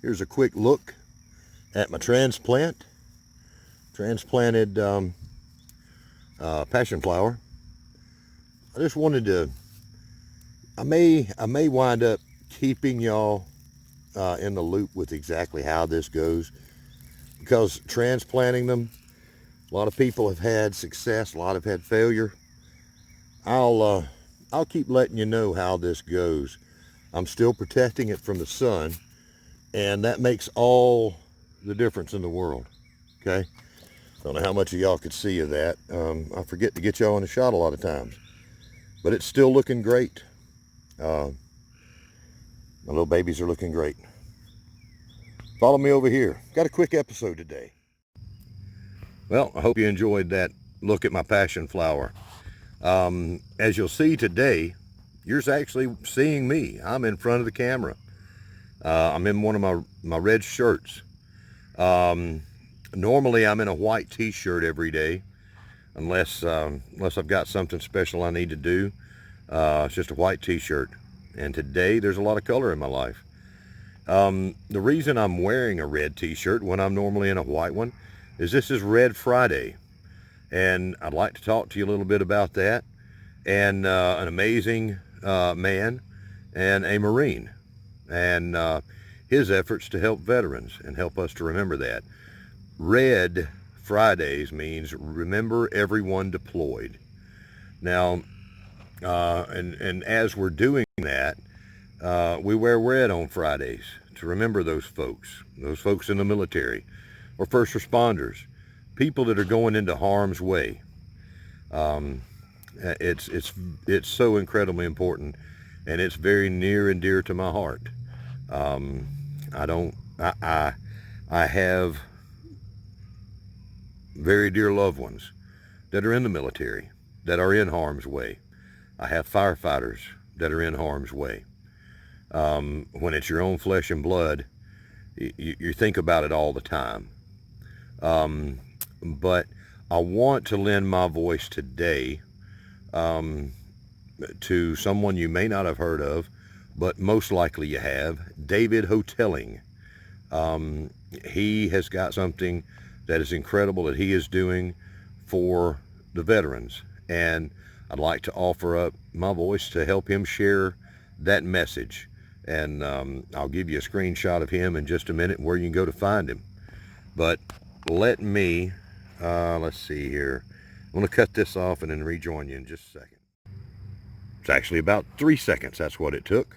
Here's a quick look at my transplanted passion flower. I just wanted to, I may wind up keeping y'all in the loop with exactly how this goes, because transplanting them, a lot of people have had success, a lot have had failure. I'll keep letting you know how this goes. I'm still protecting it from the sun, and that makes all the difference in the world. Okay, don't know how much of y'all could see of that. I forget to get y'all in the shot a lot of times, but it's still looking great. My little babies are looking great. Follow me over here. Got a quick episode today. Well, I hope you enjoyed that look at my passion flower. As you'll see today, you're actually seeing me. I'm in front of the camera. I'm in one of my red shirts. Normally I'm in a white t-shirt every day, unless I've got something special I need to do. It's just a white t-shirt. And today there's a lot of color in my life. The reason I'm wearing a red t-shirt when I'm normally in a white one is this is Red Friday. And I'd like to talk to you a little bit about that, and an amazing man and a Marine, and his efforts to help veterans and help us to remember that. Red Fridays means remember everyone deployed. Now, and as we're doing that, we wear red on Fridays to remember those folks in the military or first responders, people that are going into harm's way. It's so incredibly important, and it's very near and dear to my heart. I have very dear loved ones that are in the military, that are in harm's way. I have firefighters that are in harm's way. When it's your own flesh and blood, you think about it all the time. But I want to lend my voice today to someone you may not have heard of, but most likely you have, David Hotelling. He has got something that is incredible that he is doing for the veterans, and I'd like to offer up my voice to help him share that message. And I'll give you a screenshot of him in just a minute where you can go to find him. But let me, let's see here. I'm going to cut this off and then rejoin you in just a second. It's actually about 3 seconds. That's what it took.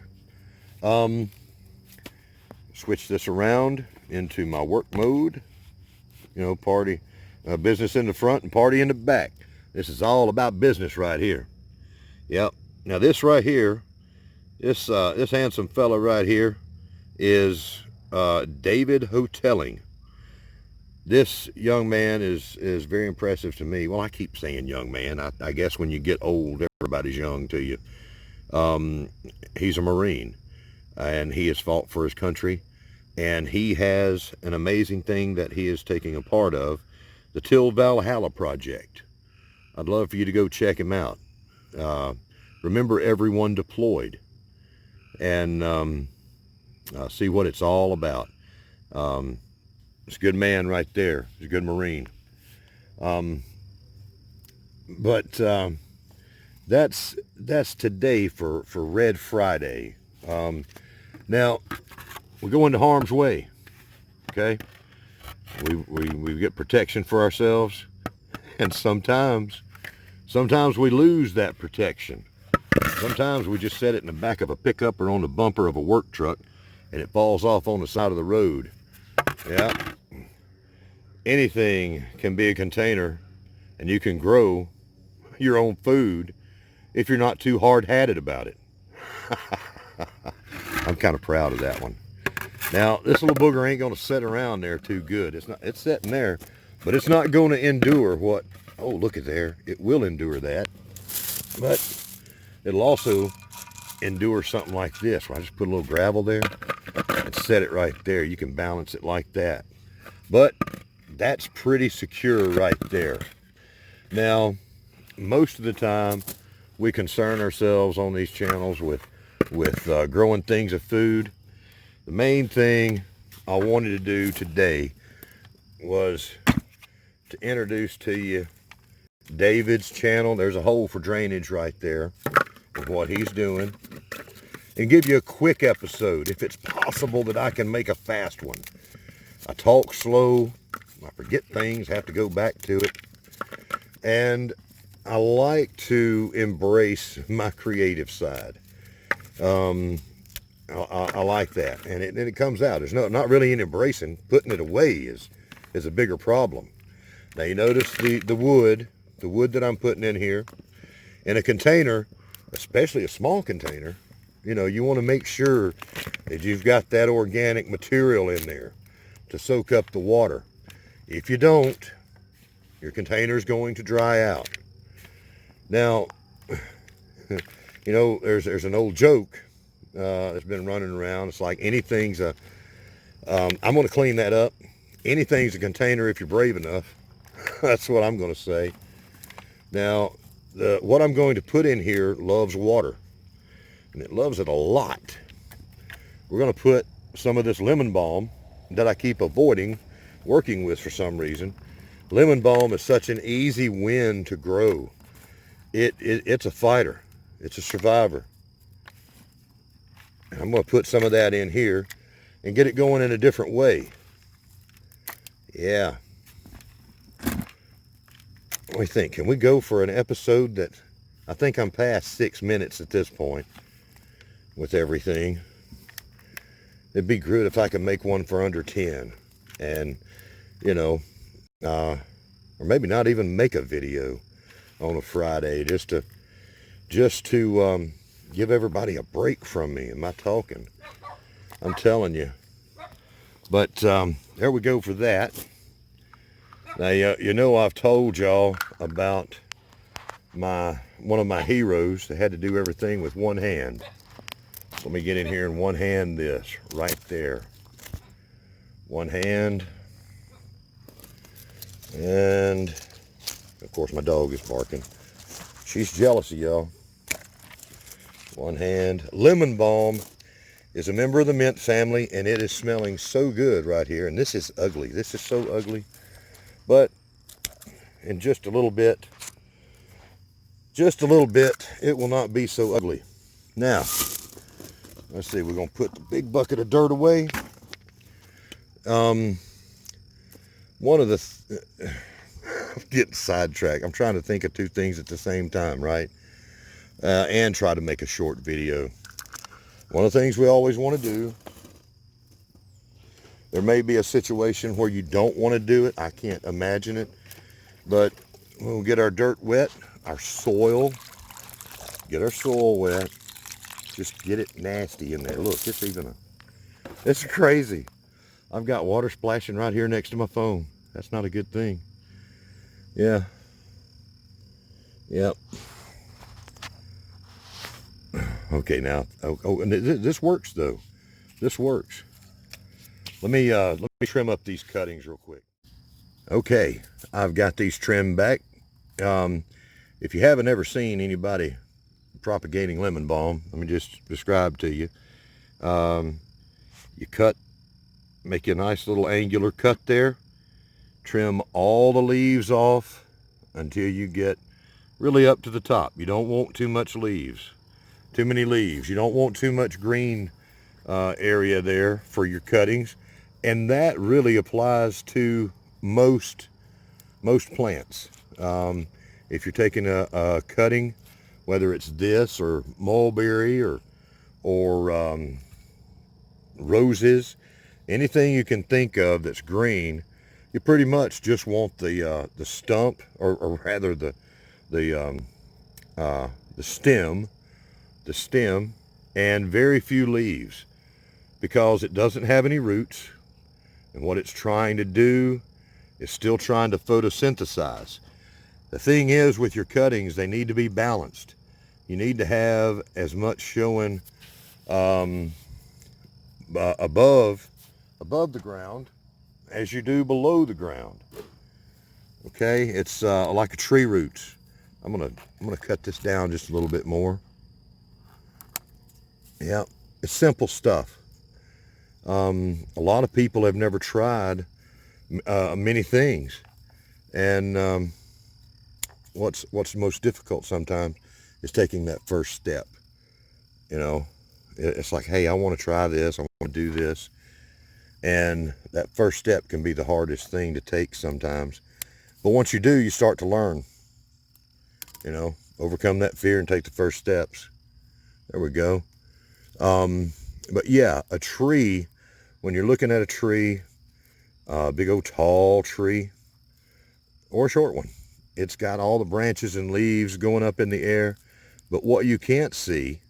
Switch this around into my work mode. You know, party, business in the front and party in the back. This is all about business right here. Yep. Now this right here, this handsome fella right here is David Hotelling. This young man is very impressive to me. Well, I keep saying young man. I guess when you get old, everybody's young to you. He's a Marine, and he has fought for his country, and he has an amazing thing that he is taking a part of, the Till Valhalla Project. I'd love for you to go check him out. Remember everyone deployed, and see what it's all about. It's a good man right there. He's a good Marine. But that's today for Red Friday. Now we go into harm's way. Okay, we get protection for ourselves, and sometimes we lose that protection. Sometimes we just set it in the back of a pickup or on the bumper of a work truck, and it falls off on the side of the road. Yeah. Anything can be a container, and you can grow your own food if you're not too hard-hatted about it. I'm kind of proud of that one. Now, this little booger ain't going to sit around there too good. It's sitting there, but it's not going to endure what, oh, look at there. It will endure that, but it'll also endure something like this, where I just put a little gravel there and set it right there. You can balance it like that. But that's pretty secure right there. Now, most of the time, we concern ourselves on these channels with growing things of food. The main thing I wanted to do today was to introduce to you David's channel. There's a hole for drainage right there of what he's doing, and give you a quick episode if it's possible that I can make a fast one. I talk slow, I forget things, have to go back to it, and I like to embrace my creative side. I like that, and it comes out. There's not really any embracing. Putting it away is a bigger problem. Now you notice the wood that I'm putting in here in a container, especially a small container. You know, you want to make sure that you've got that organic material in there to soak up the water. If you don't, your container is going to dry out. Now, you know, there's an old joke that's been running around. It's like anything's I'm going to clean that up. Anything's a container if you're brave enough. That's what I'm going to say. Now, what I'm going to put in here loves water, and it loves it a lot. We're going to put some of this lemon balm that I keep avoiding working with for some reason. Lemon balm is such an easy win to grow. It's a fighter. It's a survivor. And I'm going to put some of that in here and get it going in a different way. Yeah. What do you think? Can we go for an episode that I think I'm past 6 minutes at this point with everything? It'd be good if I could make one for under 10, and you know, or maybe not even make a video on a Friday, just to give everybody a break from me and my talking. I'm telling you. But there we go for that. Now you know, I've told y'all about one of my heroes that had to do everything with one hand. Let me get in here and one hand this right there. One hand. And of course my dog is barking. She's jealous of y'all. One hand. Lemon balm is a member of the mint family, and it is smelling so good right here. And this is ugly. This is so ugly. But in just a little bit, it will not be so ugly. Now, let's see, we're going to put the big bucket of dirt away. One of the, I'm getting sidetracked. I'm trying to think of two things at the same time, right? And try to make a short video. One of the things we always want to do, there may be a situation where you don't want to do it. I can't imagine it. But we'll get our dirt wet, our soil, get our soil wet. Just get it nasty in there. Look, it's crazy. I've got water splashing right here next to my phone. That's not a good thing. Yeah. Yep. Okay, now. Oh, and this works though. This works. Let me trim up these cuttings real quick. Okay, I've got these trimmed back. If you haven't ever seen anybody propagating lemon balm, let me just describe to you. You cut, make you a nice little angular cut there, trim all the leaves off until you get really up to the top. You don't want too many leaves. You don't want too much green area there for your cuttings, and that really applies to most plants. If you're taking a cutting, whether it's this or mulberry or roses, anything you can think of that's green, you pretty much just want the stump, or rather the stem, and very few leaves, because it doesn't have any roots, and what it's trying to do is still trying to photosynthesize. The thing is, with your cuttings, they need to be balanced. You need to have as much showing above the ground as you do below the ground. Okay, it's like a tree roots. I'm gonna cut this down just a little bit more. Yeah, it's simple stuff. A lot of people have never tried many things, and what's most difficult sometimes is taking that first step. You know, it's like, hey, I want to try this, I want to do this, and that first step can be the hardest thing to take sometimes. But once you do, you start to learn. You know, overcome that fear and take the first steps. There we go. But yeah, a tree, when you're looking at a tree, a big old tall tree or a short one, it's got all the branches and leaves going up in the air. But what you can't see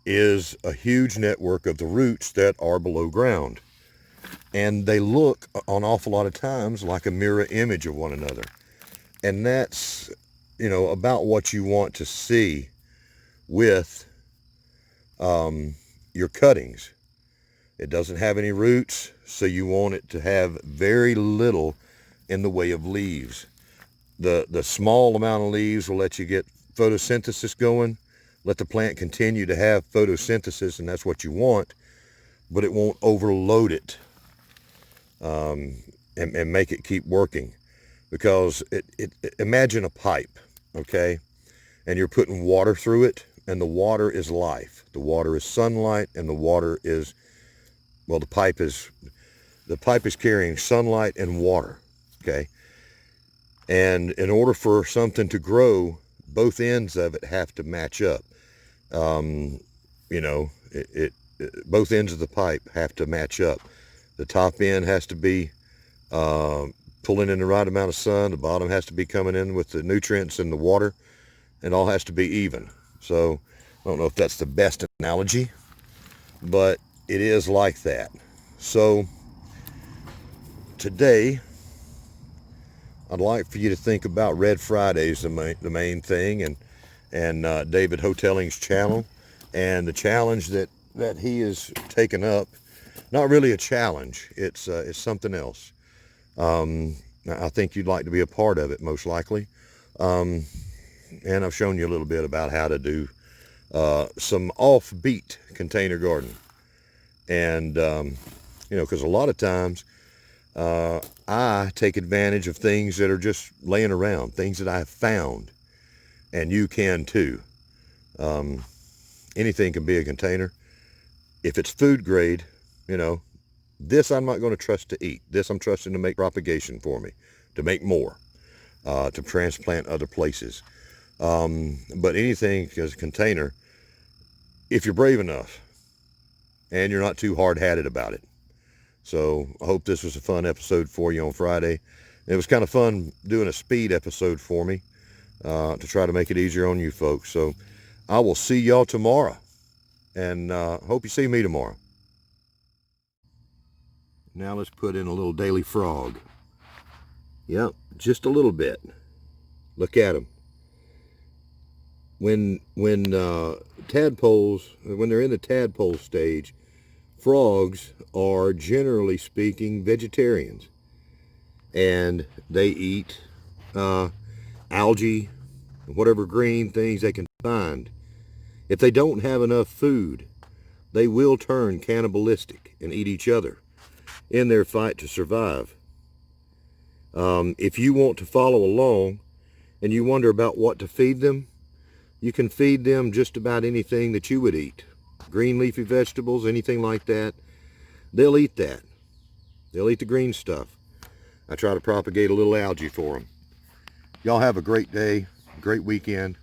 is a huge network of the roots that are below ground. And they look an awful lot of times like a mirror image of one another. And that's, you know, about what you want to see with your cuttings. It doesn't have any roots, so you want it to have very little in the way of leaves. The small amount of leaves will let you get photosynthesis going, let the plant continue to have photosynthesis, and that's what you want, but it won't overload it and make it keep working. Because imagine a pipe, okay, and you're putting water through it, and the water is life. The water is sunlight, and the water is, well, the pipe is carrying sunlight and water, okay? And in order for something to grow, both ends of it have to match up. You know, both ends of the pipe have to match up. The top end has to be pulling in the right amount of sun. The bottom has to be coming in with the nutrients and the water. It all has to be even. So I don't know if that's the best analogy, but it is like that. So today, I'd like for you to think about Red Fridays, the main thing, and David Hotelling's channel, and the challenge that he has taken up. Not really a challenge. It's something else. I think you'd like to be a part of it, most likely. And I've shown you a little bit about how to do some offbeat container garden. And, you know, because a lot of times I take advantage of things that are just laying around, things that I have found, and you can too. Anything can be a container. If it's food grade, you know, this I'm not going to trust to eat. This I'm trusting to make propagation for me, to make more, to transplant other places. But anything as a container, if you're brave enough and you're not too hard-hatted about it. So I hope this was a fun episode for you on Friday. It was kind of fun doing a speed episode for me to try to make it easier on you folks. So I will see y'all tomorrow, and hope you see me tomorrow. Now let's put in a little daily frog. Yep, just a little bit. Look at them. When tadpoles, when they're in the tadpole stage, frogs are, generally speaking, vegetarians, and they eat algae, whatever green things they can find. If they don't have enough food, they will turn cannibalistic and eat each other in their fight to survive. If you want to follow along and you wonder about what to feed them, you can feed them just about anything that you would eat. Green leafy vegetables, anything like that. They'll eat that. They'll eat the green stuff. I try to propagate a little algae for them. Y'all have a great day, great weekend.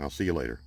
I'll see you later.